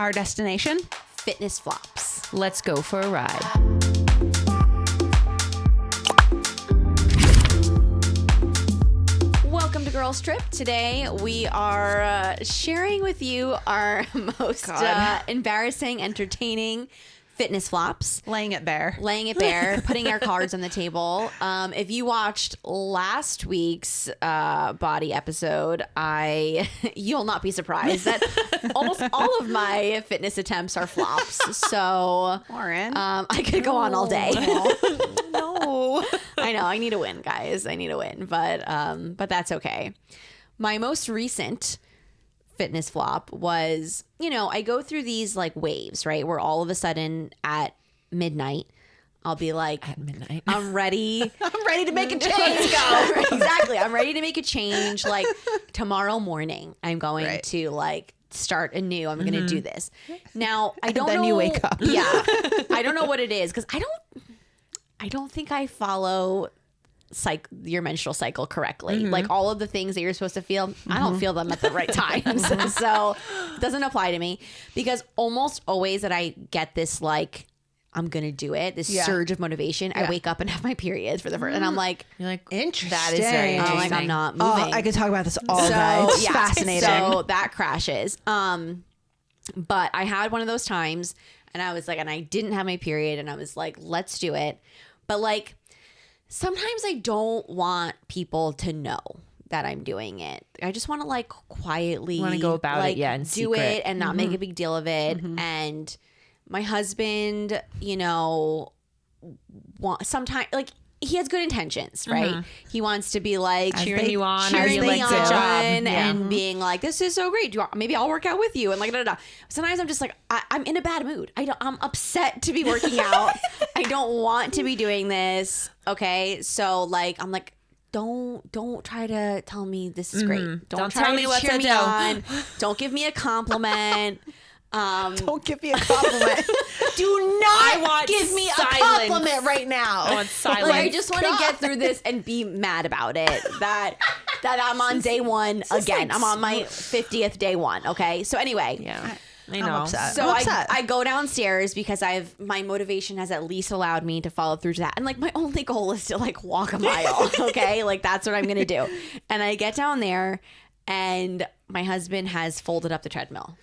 our destination? Fitness flops. Let's go for a ride. Welcome to Girls Trip. Today we are sharing with you our most embarrassing, entertaining fitness flops. Laying it bare. Putting our cards on the table. If you watched last week's body episode, you'll not be surprised that almost all of my fitness attempts are flops. So, Lauren, I could go on all day. No. I know. I need a win, guys. I need a win, but that's okay. My most recent fitness flop was, I go through these like waves, right? Where all of a sudden at midnight, I'll be like, At midnight. I'm ready. I'm ready to make a change. Let's go. Exactly. I'm ready to make a change. Like tomorrow morning, I'm going to like start anew. I'm going to do this. Now, I don't know. Then you wake up. Yeah. I don't know what it is because I don't think I follow your menstrual cycle correctly. Like all of the things that you're supposed to feel, I don't feel them at the right times. So it doesn't apply to me because almost always that I get this like, I'm going to do it, this surge of motivation. I wake up and have my periods for the first, and I'm like, You're like, Interesting. that is very I'm interesting. like, I'm not moving. I could talk about this all day. It's fascinating. So that crashes. But I had one of those times and I was like, and I didn't have my period and I was like, let's do it. But like, sometimes I don't want people to know that I'm doing it. I just want to like quietly go about it, and do secret. it and not make a big deal of it. And my husband, sometimes like he has good intentions, right? He wants to be like Cheering you on. cheering You're me like, good job. on and being like, this is so great. Maybe I'll work out with you and like da, da, da. Sometimes I'm just like, I'm in a bad mood. I'm upset to be working out. I don't want to be doing this. Okay, so like I'm like, don't try to tell me this is great. Don't try tell to me what cheer to me do. on. Don't give me a compliment. Don't give me a compliment. Do I not want give me silence. a compliment right now. I want silence. Like I just want to get through this and be mad about it. That I'm on day one again. I'm on my 50th day one. Okay. So anyway. Yeah. I I'm know. upset. So I'm upset. I go downstairs because my motivation has at least allowed me to follow through to that. And like my only goal is to like walk a mile. Okay. Like that's what I'm going to do. And I get down there and my husband has folded up the treadmill.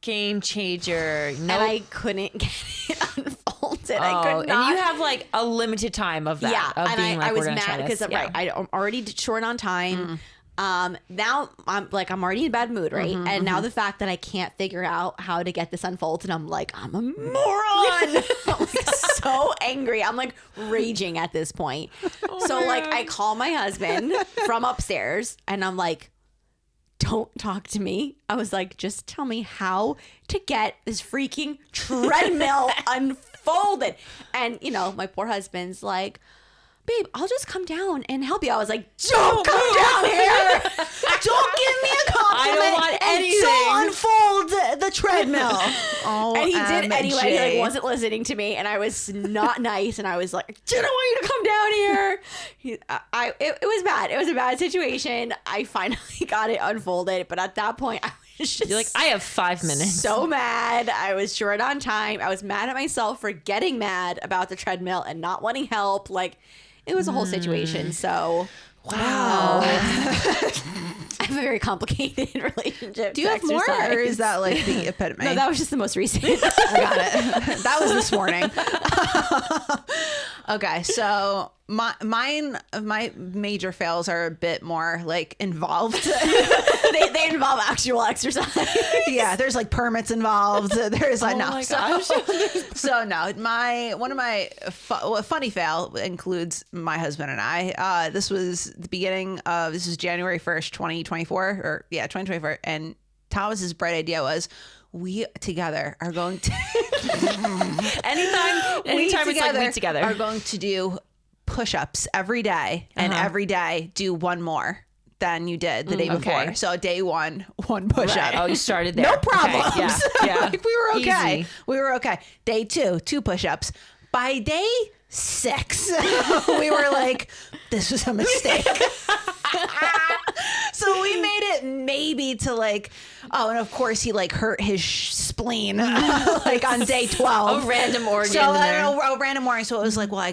Game changer. And I couldn't get it unfolded. I could not. And you have like a limited time of that. Yeah, Of and being like, I was we're gonna try mad this. because I'm already short on time. Now I'm already in a bad mood, right? And now the fact that I can't figure out how to get this unfolded, I'm like, I'm a moron. I'm like so angry. I'm like raging at this point. So like I call my husband from upstairs and I'm like, don't talk to me. I was like, just tell me how to get this freaking treadmill unfolded. And, my poor husband's like, babe, I'll just come down and help you. I was like, don't come down here. Don't give me a compliment. I don't want anything. Don't unfold the treadmill. And he did anyway. He like, OMG. wasn't listening to me, and I was not nice. And I was like, didn't want you to come down here. It was bad. It was a bad situation. I finally got it unfolded, but at that point, I was just You're like, I have 5 minutes. so mad. I was short on time. I was mad at myself for getting mad about the treadmill and not wanting help. Like, it was a whole situation. So, wow. I have a very complicated relationship. Do you have more, or is that like the epitome? No, that was just the most recent. I got it. That was this morning. Okay, so my major fails are a bit more like involved. they involve actual exercise. Yeah, there's like permits involved. There's like my gosh. So no, one of my funny fail includes my husband and I. This was the beginning of January 1st, 2024, 2024, and Thomas's bright idea was, we together are going to anytime it's like we together are going to do push-ups every day, and every day do one more than you did the day before. Okay. So day one push-up. Right. Oh, you started there. No problems. Okay. Yeah. Like, we were okay. Easy. We were okay. Day two push-ups. By day 6. We were like, this was a mistake. So we made it maybe to like, oh, and of course he like hurt his spleen like on day 12. A random organ So in there. a random organ. So it was like, well, we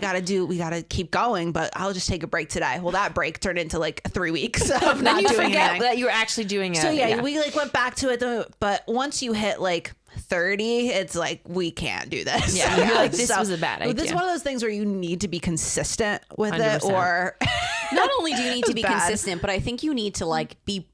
got to keep going, but I'll just take a break today. Well, that break turned into like 3 weeks of Then not you doing forget anything. that you're actually doing it. So yeah, we like went back to it, but once you hit like 30, it's like we can't do this. Yeah, you're like, this was a bad idea. This is one of those things where you need to be consistent with it, 100%. or Not only do you need to be bad. consistent, but I think you need to like be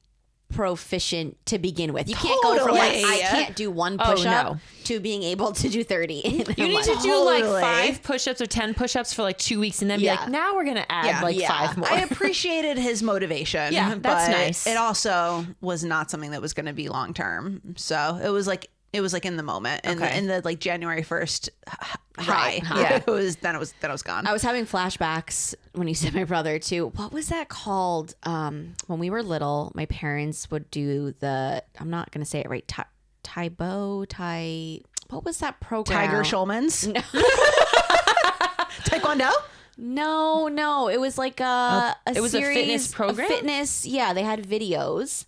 proficient to begin with. You can't go from like Totally. I can't do one Oh, push up no. to being able to do 30. You need to do Totally. like 5 push-ups or 10 push-ups for like 2 weeks and then be Yeah. like, now we're going to add Yeah. like Yeah. 5 more. I appreciated his motivation. Yeah, that's but nice. It also was not something that was going to be long term. So it was like in the moment, in Okay. the like January 1st high. Right. Yeah, it was then it was gone. I was having flashbacks when you said my brother too. What was that called? When we were little, my parents would do I'm not going to say it right. What was that program? Tiger Schulman's. No. Taekwondo. No. It was like a it was a series fitness program? of fitness. Yeah, they had videos.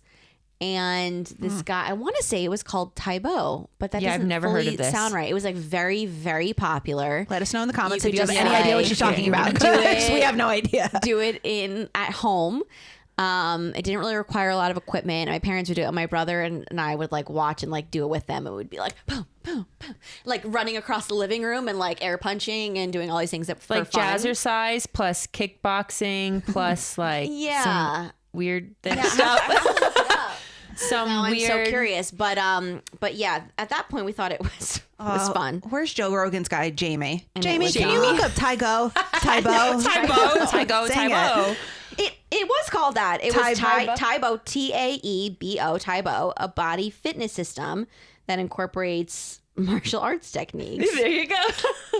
And this guy, I want to say it was called Taibo, but that Yeah, I've doesn't never heard fully of this. sound right. It was like very, very popular. Let us know in the comments You if you have could any just, idea what like, she's talking about. do it. 'Cause we have no idea. Do it at home. It didn't really require a lot of equipment. My parents would do it. My brother and I would like watch and like do it with them. It would be like boom, boom, boom, like running across the living room and like air punching and doing all these things that for like fun. jazzercise plus kickboxing plus like Yeah. some weird stuff. Some Now I'm weird. so curious, but yeah, at that point we thought it was fun. Where's Joe Rogan's guy, Jamie? And Jamie, it was can you Jamie. look up Taibo? Taibo. Dang Taibo. It was called that. It was Taibo. Taibo, Taebo, Taibo, a body fitness system that incorporates martial arts techniques. There you go.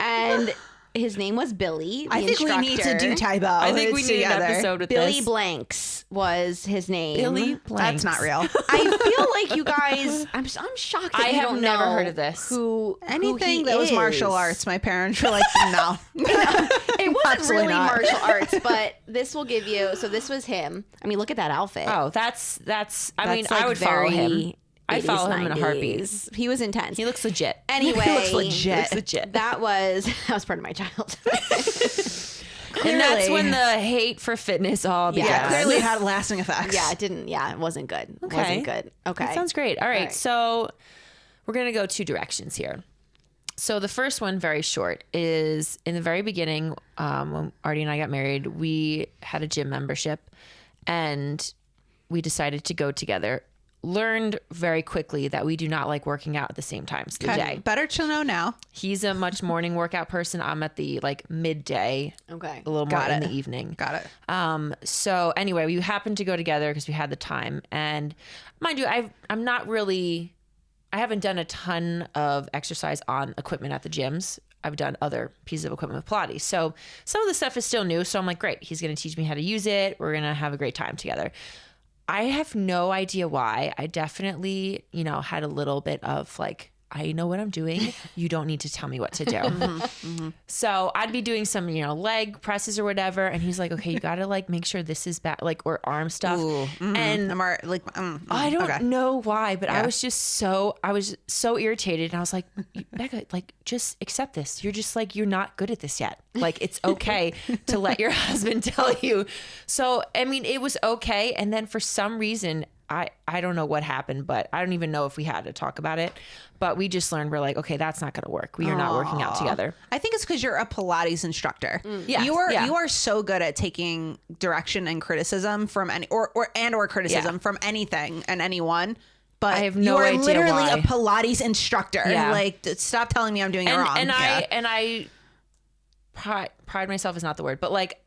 And his name was Billy. The I think we need to do instructor. Taibo. I think we It's need an together. episode with Billy this. Blanks was his name. Billy That's Blanks. not real. I feel like you guys. I'm shocked. That I you have don't never know heard of this. Who Anything he that was is. martial arts, my parents were like, no. It wasn't Absolutely really not. martial arts, but this will give you. So this was him. I mean, look at that outfit. Oh, that's. I mean, That's, like, I would follow him. I 80s, follow him in a 90s. heartbeat. He was intense. He looks legit. Anyway, He looks legit. Looks legit. That was part of my childhood. And that's when the hate for fitness all began. Yeah, clearly it had lasting effects. Yeah, it didn't. Yeah, it wasn't good. It wasn't good. Okay. That sounds great. All right, right. so we're going to go 2 directions here. So the first one, very short, is in the very beginning, when Artie and I got married, we had a gym membership and we decided to go together. Learned very quickly that we do not like working out at the same times of the day. Better to know now. He's a much morning workout person. I'm at the like midday, Okay. a little more Got in it. the evening. Got it. So anyway, we happened to go together because we had the time. And mind you, I haven't done a ton of exercise on equipment at the gyms. I've done other pieces of equipment with Pilates. So some of the stuff is still new. So I'm like, great, he's going to teach me how to use it. We're going to have a great time together. I have no idea why. I definitely, had a little bit of like, I know what I'm doing. You don't need to tell me what to do. So I'd be doing some, leg presses or whatever. And he's like, okay, you got to like make sure this is back, like, or arm stuff. And I'm like, I don't okay. know why, but Yeah. I was so irritated. And I was like, Becca, like, just accept this. You're just like, you're not good at this yet. Like, it's okay to let your husband tell you. So, I mean, it was okay. And then for some reason, I don't know what happened, but I don't even know if we had to talk about it. But we just learned, we're like, okay, that's not going to work. We are not working out together. I think it's because you're a Pilates instructor. Yeah, You are yeah. you are so good at taking direction and criticism from any or criticism Yeah. from anything and anyone. But I have you no are idea literally why. a Pilates instructor. Yeah. Like, stop telling me I'm doing it wrong. And Yeah. I pride myself is not the word, but like,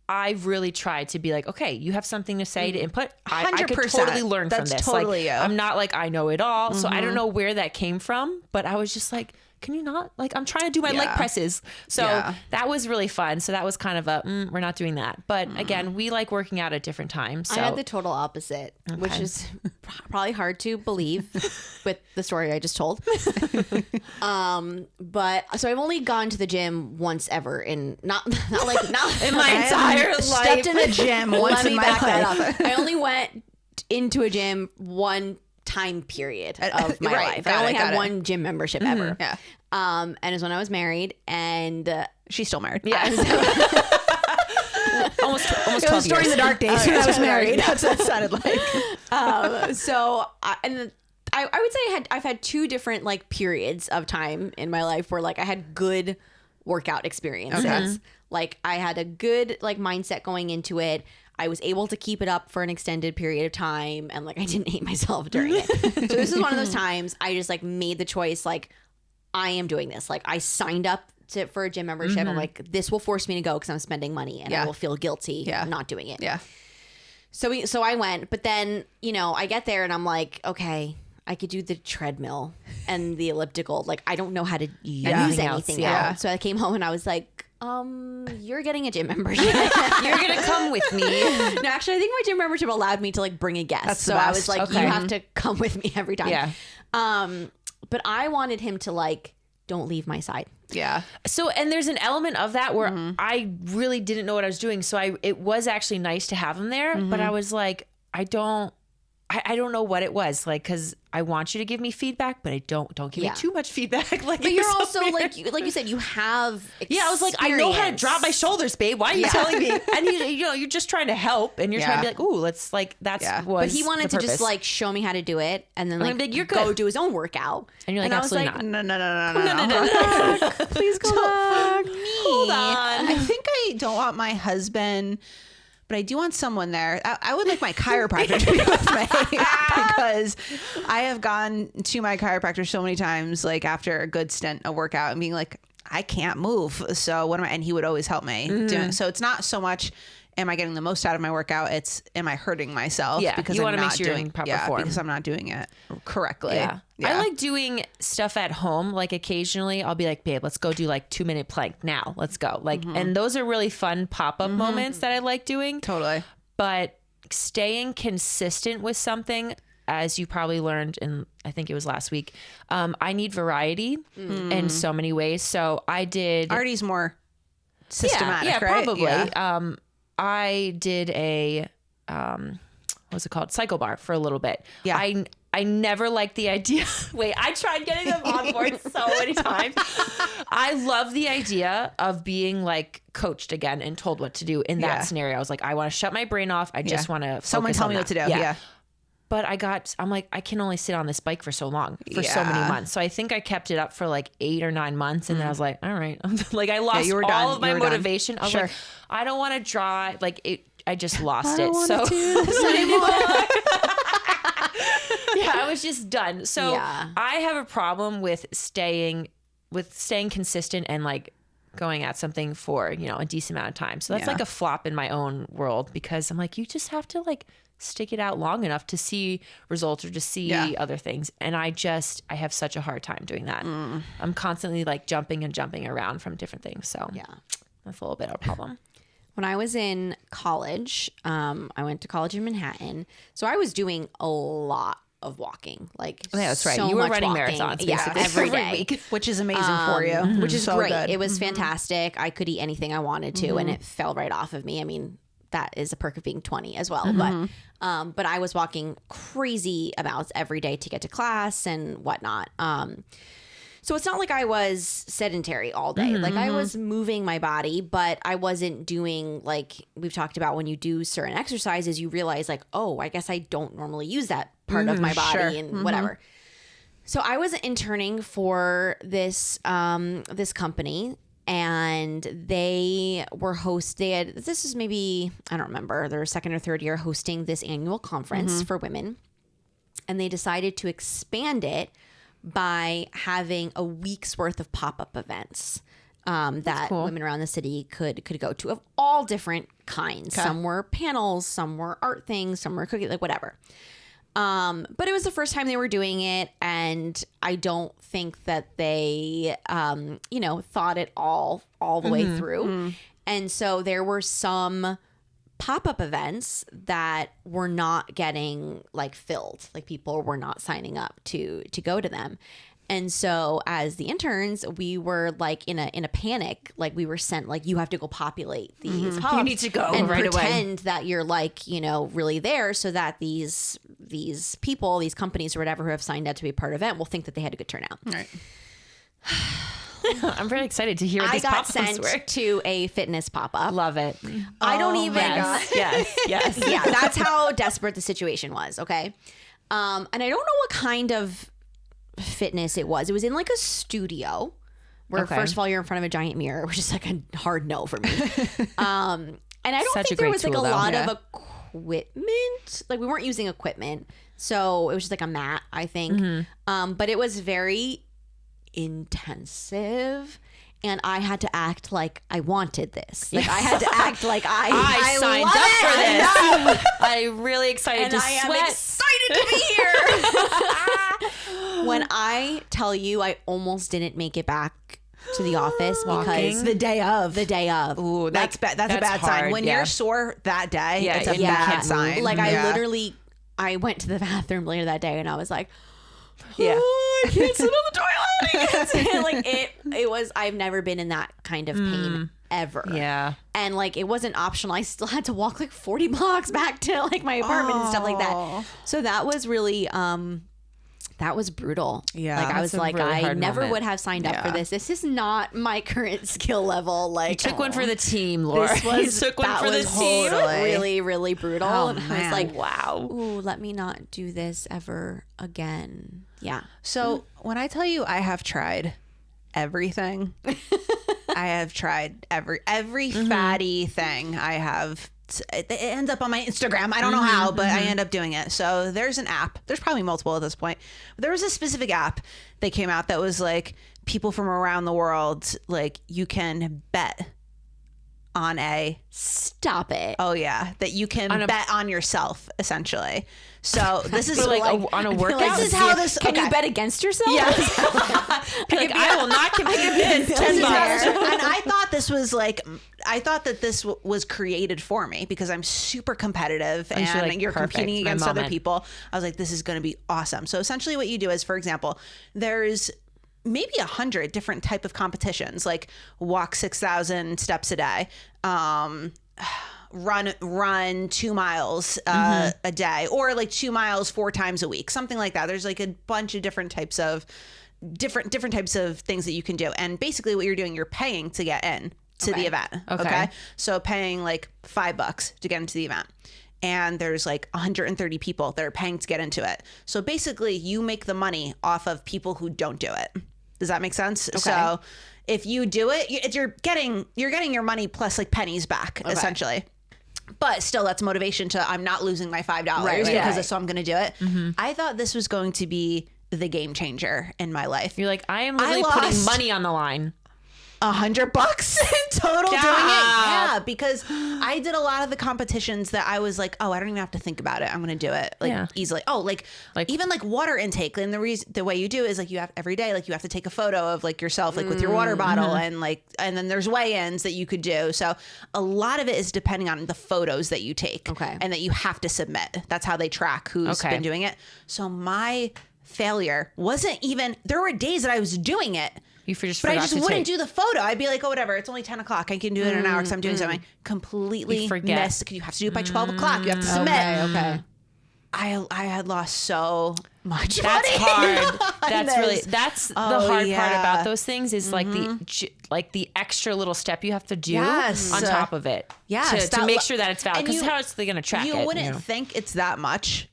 I've really tried to be like, okay, you have something to say to input. I could 100%. totally learn That's from this. totally like, you. I'm not like I know it all. So I don't know where that came from, but I was just like, can you not? Like, I'm trying to do my leg presses. So that was really fun. So that was kind of a, we're not doing that. But again, we like working out at different times. So. I had the total opposite, which is probably hard to believe with the story I just told. But so I've only gone to the gym once ever in not in my entire life. Stepped in a gym once in my life. I only went into a gym one time period of my life. I only had one gym membership ever. Yeah. And it was when I was married, and she's still married. Yeah. almost 12 It was during years. the dark days when I was married. That's what it sounded like. I would say I've had two different like periods of time in my life where like I had good workout experiences. Like I had a good like mindset going into it. I was able to keep it up for an extended period of time, and like I didn't hate myself during it. So this is one of those times I just like made the choice, like I am doing this. Like I signed up for a gym membership. I'm like, this will force me to go because I'm spending money, and I will feel guilty not doing it. Yeah. So I went, but then, you know, I get there and I'm like, okay, I could do the treadmill and the elliptical. Like, I don't know how to use anything else. So I came home and I was like, you're getting a gym membership. You're going to come with me. No, actually, I think my gym membership allowed me to like bring a guest. That's so the I best. was like, you have to come with me every time. Yeah. But I wanted him to like, don't leave my side. Yeah. So, and there's an element of that where I really didn't know what I was doing. So it was actually nice to have him there, but I was like, I don't know what it was, like, because I want you to give me feedback, but I don't give me too much feedback. Like, but you're also like you said, you have experience. I was like, I know how to drop my shoulders, babe. Why are you telling me? And you're just trying to help, and you're trying to be like, ooh, let's like that's. But he wanted to just like show me how to do it, and then like you're go good. do his own workout. And you're like, and absolutely I was not. No. Please go back. Hold on. I think I don't want my husband, but I do want someone there. I would like my chiropractor to be with me because I have gone to my chiropractor so many times, like after a good stint of workout and being like, I can't move. So what am I? And he would always help me. So it's not so much, am I getting the most out of my workout? It's, am I hurting myself? Yeah, because you I'm want to make not sure you're doing in proper form. because I'm not doing it correctly. Yeah. I like doing stuff at home. Like occasionally I'll be like, babe, let's go do like 2-minute plank now. Let's go. Like, and those are really fun pop-up moments that I like doing. Totally. But staying consistent with something, as you probably learned in, I think it was last week, I need variety in so many ways. So I did. Artie's more systematic, right? Probably. Yeah. I did a, what's it called? Cycle bar for a little bit. Yeah. I never liked the idea. Wait, I tried getting them on board so many times. I love the idea of being like coached again and told what to do in that scenario. I was like, I want to shut my brain off. I just want to someone tell me what to do. Yeah. But I'm like, I can only sit on this bike for so long, for so many months. So I think I kept it up for like 8 or 9 months. And then I was like, all right. Like I lost all of my motivation. I was like, I don't want to drive. Like I just lost it. So I was just done. So I have a problem with staying consistent and like going at something for, a decent amount of time. So that's like a flop in my own world because I'm like, you just have to like stick it out long enough to see results or to see other things. And I have such a hard time doing that. I'm constantly like jumping around from different things. So that's a little bit of a problem. When I was in college, I went to college in Manhattan. So I was doing a lot of walking. Like, that's right. So You were much running walking. marathons basically every day. week, which is amazing for you. Which is so great. Good. It was fantastic. I could eat anything I wanted to, and it fell right off of me. I mean, that is a perk of being 20 as well. But I was walking crazy amounts every day to get to class and whatnot. So it's not like I was sedentary all day. Like I was moving my body, but I wasn't doing, like we've talked about, when you do certain exercises, you realize like, oh, I guess I don't normally use that part of my body and whatever. So I was interning for this this company, and they had, this is maybe, I don't remember, their second or third year hosting this annual conference for women. And they decided to expand it by having a week's worth of pop-up events that women around the city could go to, of all different kinds. Some were panels, some were art things, some were cooking, like whatever. But it was the first time they were doing it, and I don't think that they, thought it all the way through. And so there were some pop-up events that were not getting like filled, like people were not signing up to go to them. And so as the interns, we were like in a panic. Like we were sent like, you have to go populate these hubs. You need to go and right away. pretend that you're like, really there, so that these people, these companies or whatever who have signed up to be part of the event will think that they had a good turnout. Right. I'm very excited to hear what I these got pop-ups sent were. to a fitness pop-up. Love it. I don't even. Yes. Yeah, that's how desperate the situation was. Okay. And I don't know what kind of fitness it was. It was in like a studio where first of all you're in front of a giant mirror, which is like a hard no for me. And I don't think there was like a lot of equipment. Like we weren't using equipment, so it was just like a mat, I think. But it was very intensive. And I had to act like I wanted this. Like I had to act like I signed love up it. for this. I'm really excited And to I am sweat. excited to be here. When I tell you, I almost didn't make it back to the office because The day of. Ooh, That's bad. That's a that's bad sign. hard, When yeah. you're sore that day, Yeah, it's a you bad can't sign. like Yeah. I went to the bathroom later that day and I was like, Yeah. oh, I can't sit on the toilet. Like it was. I've never been in that kind of pain ever. Yeah. And like it wasn't optional. I still had to walk like 40 blocks back to like my apartment and stuff like that. So that was really that was brutal. Yeah, like I that's was a like, really I hard never moment. would have signed up for Yeah. this. This is not my current skill level. Like Took one for the team, Laura. This was You took one that for the was team. Totally. really, really brutal. Oh, and I was man. like, Wow. ooh, let me not do this ever again. Yeah. So when I tell you I have tried everything, I have tried every fatty thing I have. It ends up on my Instagram. I don't know how, but I end up doing it. So there's an app. There's probably multiple at this point. But there was a specific app that came out that was like people from around the world, like you can bet on Stop it. oh yeah, that you can bet on yourself essentially. So this is For like on a workout. This is how this. Can you okay. bet against yourself? Yes. Like, I will not compete against This $10. is how this- and I thought this was like, I thought that this was created for me because I'm super competitive and you're like, you're perfect, competing my against other moment. people. I was like, this is going to be awesome. So essentially what you do is, for example, there's maybe 100 different type of competitions, like walk 6,000 steps a day, run 2 miles a day, or like 2 miles 4 times a week, something like that. There's like a bunch of different types of things that you can do. And basically what you're doing, you're paying to get in to the event. Okay. So paying like $5 to get into the event. And there's like 130 people that are paying to get into it. So basically you make the money off of people who don't do it. Does that make sense? Okay. So if you do it, you're getting your money plus like pennies back essentially. But still, that's motivation to, I'm not losing my $5 because so I'm going to do it. I thought this was going to be the game changer in my life. You're like, I am literally putting money on the line. $100 in total doing it. Yeah, because I did a lot of the competitions that I was like, oh, I don't even have to think about it. I'm going to do it easily. Oh, like even like water intake. And the way you do it is like you have every day, like you have to take a photo of like yourself, like with your water bottle and then there's weigh-ins that you could do. So a lot of it is depending on the photos that you take and that you have to submit. That's how they track who's been doing it. So my failure wasn't even, there were days that I was doing it. But I just wouldn't do the photo. I'd be like, oh, whatever. It's only 10 o'clock. I can do it in an hour because I'm doing something. Completely missed. Because you have to do it by 12 o'clock. You have to submit. Okay. I had lost so much That's money. hard. That's the hard part about those things is like the extra little step you have to do on top of it. Yes. To make sure that it's valid. Because how else are they going to track it? You wouldn't think it's that much.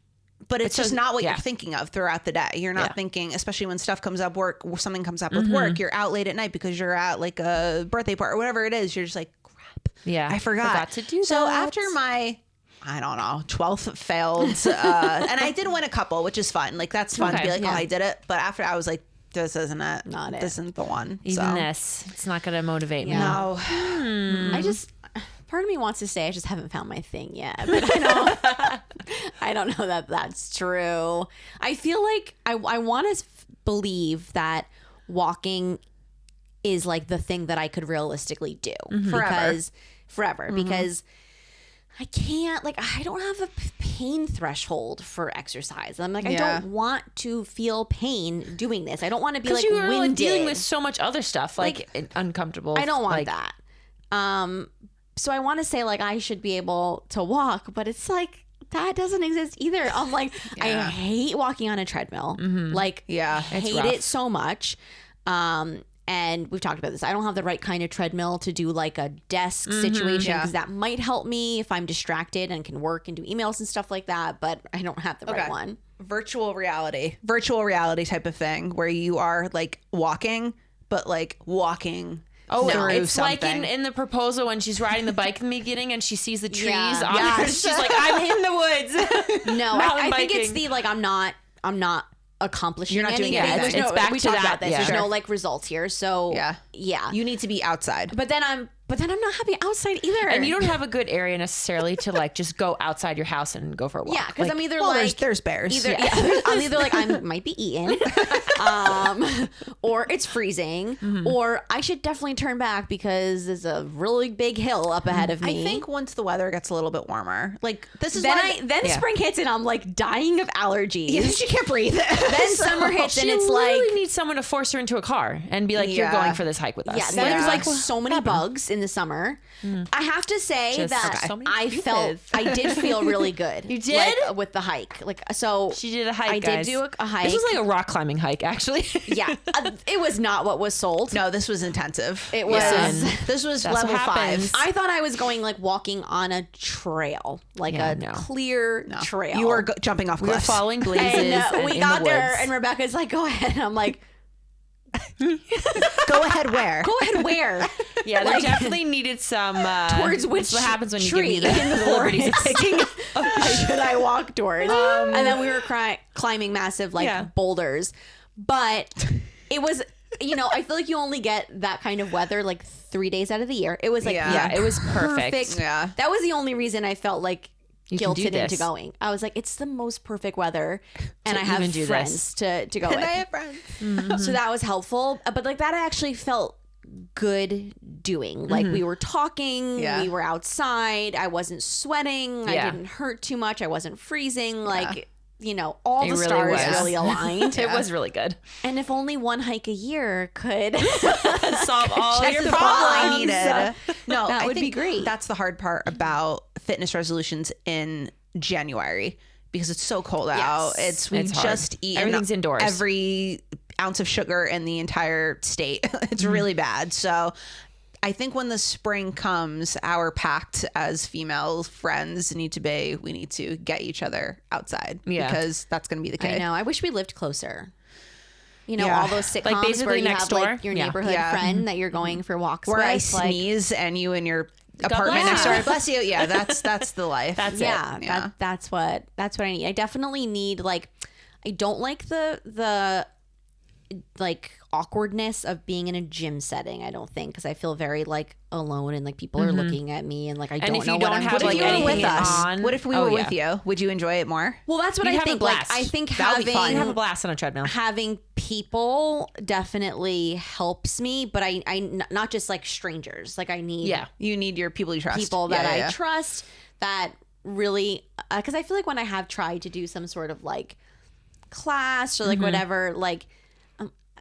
But it's just not what you're thinking of throughout the day. You're not thinking, especially when stuff comes up, something comes up with work, you're out late at night because you're at like a birthday party or whatever it is. You're just like, crap. Yeah. I forgot to do that. So after my, I don't know, 12th failed, and I did win a couple, which is fun. Like that's fun to be like, oh, I did it. But after I was like, this isn't it. This isn't the one. Even this, it's not going to motivate me. No. I just, part of me wants to say I just haven't found my thing yet, but I don't know that that's true. I feel like I want to believe that walking is like the thing that I could realistically do forever because I can't, like, I don't have a pain threshold for exercise. I'm like, I don't want to feel pain doing this. I don't want to be like you are winded. like dealing with so much other stuff, like uncomfortable. I don't want that. So I want to say like I should be able to walk, but it's like that doesn't exist either. I'm like, I hate walking on a treadmill. Like, hate it so much. And we've talked about this. I don't have the right kind of treadmill to do like a desk situation because that might help me if I'm distracted and can work and do emails and stuff like that. But I don't have the right one. Virtual reality type of thing where you are like walking, but like walking. Oh, through it's something. like in the proposal when she's riding the bike in the beginning and she sees the trees on her. She's like, I'm in the woods. No, I think it's the like I'm not accomplishing. You're not doing anything. anything. It's back we to talked that. about this. There's no like results here. So yeah. You need to be outside. But then I'm not happy outside either. And you don't have a good area necessarily to like just go outside your house and go for a walk. Yeah, because like, I'm either there's bears. I'm either like I might be eaten, or it's freezing, or I should definitely turn back because there's a really big hill up ahead of me. I think once the weather gets a little bit warmer, like this is then spring hits and I'm like dying of allergies. Yeah, she can't breathe. Then summer hits and it's really like need someone to force her into a car and be like, you're going for this hike with us. yeah. Then there's like so many bugs in the summer. I have to say that so many I did feel really good. You did? like, with the hike. Like so, She did a hike. I guys. did do a hike. This was like a rock climbing hike, actually. Yeah, it was not what was sold. No, this was intensive. It was. This was That's level what 5. happens. I thought I was going like walking on a trail, like clear trail. You were jumping off We were cliffs. following blazes. And we in got the there, woods. and Rebecca's like, "Go ahead." And I'm like, Go ahead, where? "Go ahead, where?" Yeah, there definitely needed some Towards which that's what happens when you tree give me in the the liberties of forest? picking. Should I walk towards? And then we were climbing massive boulders, but it was. I feel like you only get that kind of weather like 3 days out of the year. It was like it was perfect. Yeah. That was the only reason I felt like can do guilted into this. going. I was like, it's the most perfect weather, and To I have even do friends to go And with. I have friends. So that was helpful. But like that actually felt good doing. Like we were talking, we were outside. I wasn't sweating. I didn't hurt too much. I wasn't freezing. Like, all the really stars was. really aligned. It was really good. And if only one hike a year could Solve all check your the problems. I needed. No, That I would be think great. That's the hard part about fitness resolutions in January because it's so cold out. We've It's hard. just eaten Everything's indoors. every ounce of sugar in the entire state. It's really bad. So I think when the spring comes, our pact as female friends we need to get each other outside because that's going to be the case. I know. I wish we lived closer. Yeah. All those sitcoms Like basically where you next have door? like your neighborhood friend that you're going for walks Where with. I like, sneeze and you in your apartment bless next you. door. Bless you. Yeah, that's the life. That's yeah, it. Yeah. that's what I need. I definitely need like I don't like the like awkwardness of being in a gym setting. I don't think because I feel very like alone and like people are looking at me and like I don't if know you what don't I'm have, doing. What if you were with anything us? on? What if we Oh, were yeah. with you? Would you enjoy it more? Well, that's what You'd I have a think. Like blast. I think That would be fun. You have a having blast on a treadmill. people definitely helps me, but I not just like strangers. Like I need You need your people you trust. people that Yeah. I trust that really because I feel like when I have tried to do some sort of like class or like whatever like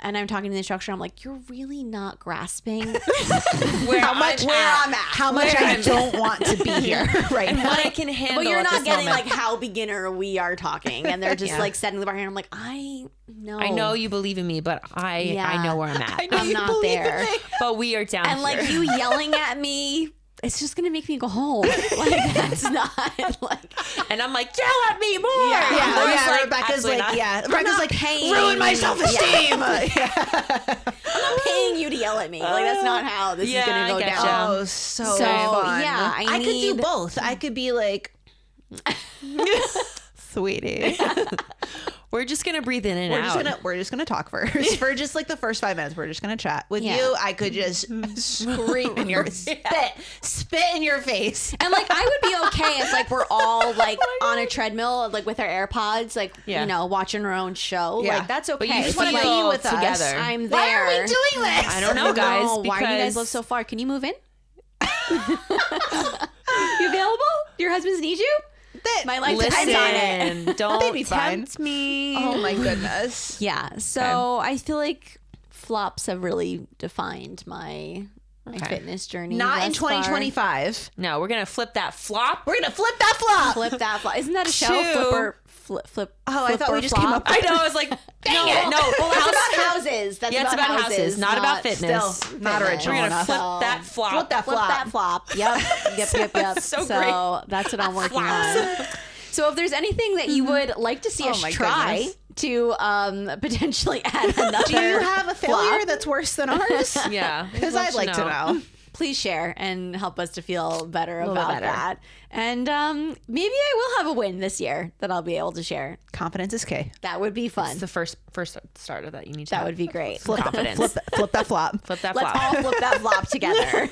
and I'm talking to the instructor, I'm like, you're really not grasping How much I don't want to be here right and now. what I can handle. but you're at not this getting moment. like how beginner we are talking, and they're just like setting the bar here. I'm like, I know, I know you believe in me, but I know where I'm at. I'm not there. But we are down And here. like you yelling at me, it's just gonna make me go home. Like that's not like. and I'm like, yell at me more. Yeah. Laura's like, Rebecca's absolutely like, not. Rebecca's not like, paying ruin my you. self-esteem. I'm not paying you to yell at me. Like that's not how this is Yeah, gonna I go getcha. down. Oh, so So, fun. yeah, I could do need- both. I could be like, sweetie. We're just gonna breathe in and out. We're just gonna talk first for just like the first 5 minutes. We're just gonna chat with you. I could just scream in your spit in your face. And like I would be okay if like we're all like on a treadmill, like with our AirPods, like you know, watching our own show. Yeah. Like that's okay. But you just want to be with together. us. I'm there. Why are we doing this? I don't know, guys. No, why do you guys because- live so far? Can you move in? You available? Your husbands need you? My life depends on it. Listen, don't They'd be fine. tempt me. Oh my goodness. Yeah. So I feel like flops have really defined my fitness journey. Not in thus far. 2025. No, we're gonna flip that flop. We're gonna flip that flop. Flip that flop. Isn't that a show? Two. Flip. Oh, I thought flip we or just flop? came up I know. I was like, no. Well, that's about flip. houses. That's Yeah, it's about houses, not about fitness. Still not fitness. original We're gonna enough. flip that flop. Flip that Flip flop. that flop. Yep. So so great. that's what I'm working on. So if there's anything that you would like to see Oh us my try goodness. to potentially add another Do you have a failure flop, that's worse than ours? Yeah, Because I'd like to know. please share and help us to feel better little about better. that. And maybe I will have a win this year that I'll be able to share. Confidence is key. That would be fun. It's the first starter that you need to. That have. would be great. Confidence. Flip that flop. Flip that Let's flop. all flip that flop together.